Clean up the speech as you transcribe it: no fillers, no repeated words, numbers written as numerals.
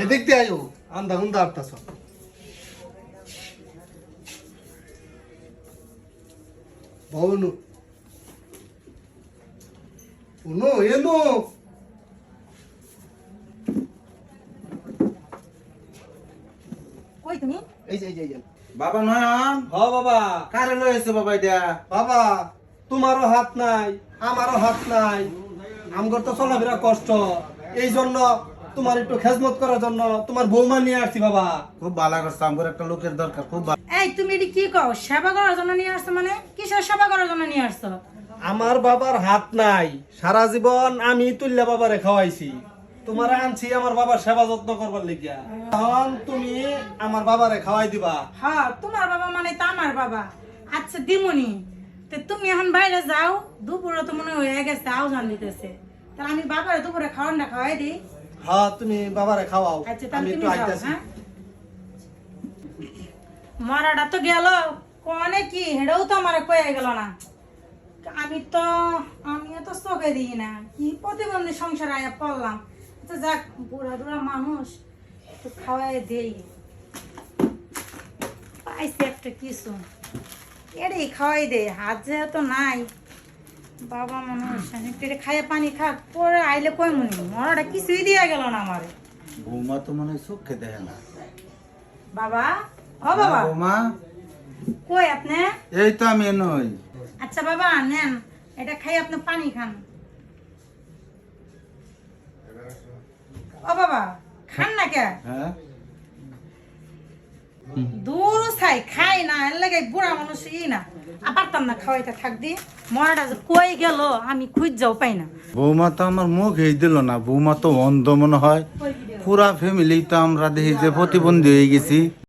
এদিক দিয়ে আয়ো আন্দা গুন্দা আটতাছ বাবনু উনো এনো কই তুমি? এই যে এই যে বাবা নয়ন হ বাবা কারে লয়েছে বাবা এটা বাবা তোমারও হাত নাই আমারও হাত নাই আমগর তো চলাফেরা কষ্ট এই জন্য তোমার একটু খেজমত করার জন্য তোমার বৌমা নিয়ে আসছি বাবা খুব ভালো করছে আমার একটা লোকের দরকার খুব ভালো এই তুমি এটি কি কও? সেবা করার জন্য নিয়ে আসছো মানে? কিসের সেবা করার জন্য নিয়ে আসছো? আমার বাবার হাত নাই সারা জীবন আমি তুল্লা বাবারে খাওয়াইছি তোমার আনছি আমার বাবার সেবা যত্ন করবার লিগিয়া এখন তুমি আমার বাবারে খাওয়াই দিবা হ্যাঁ, তোমার বাবা মানে তো আমার বাবা। আচ্ছা দিমুনি, তো তুমি এখন বাইরে যাও, দুপুরে তো মনে হয়ে গেছে, আওজান দিতেছে, তাহলে আমি বাবারে দুপুরে খাওয়ানটা খাওয়াই দিই। হ্যাঁ তুমি বাবারে খাওয়াও আচ্ছা আমি তাহলে একটু তুমি যাও। আইতাছি হ্যাঁ, মরাটা তো গেল, কনে কি হেডাও তো আমার কয়ে গেল না। আমিও তো চোখে দিই না, কি প্রতিবন্ধী সংসারে আয়া পড়লাম। আচ্ছা যাক, বুড়া বুড়া মানুষ, একটু খাওয়াই দেই, পাইছে একটা কিছু, এটাই খাওয়াই দে। হাত যেহেতু নাই, বাবা মানুষ একটু খাইয়ে পানি খাক, পরে আইলে কই মনে মরাটা কিছুই দিয়া গেল না আমারে। বৌমা তো মনে হয় চোখে দেখে না বাবা, ও বাবা, বৌমা কই আপনি? এই তো আমি নই আচ্ছা বাবা নেন, এটা খাই আপনি পানি খান। ও বাবা, খান না কে? হ্যাঁ দূর ছাই খাই না, এর লাগে বুড়া মানুষ না পারতাম না খাওয়াইতে থাক দি। মরাটা যে কই গেল আমি খুঁজ যাও পাই না। বৌমা তো আমার মুখ এই দিল না বৌমা তো অন্ধ মনে হয় পুরা ফ্যামিলি তো আমরা দেখি যে প্রতিবন্ধী হয়ে গেছি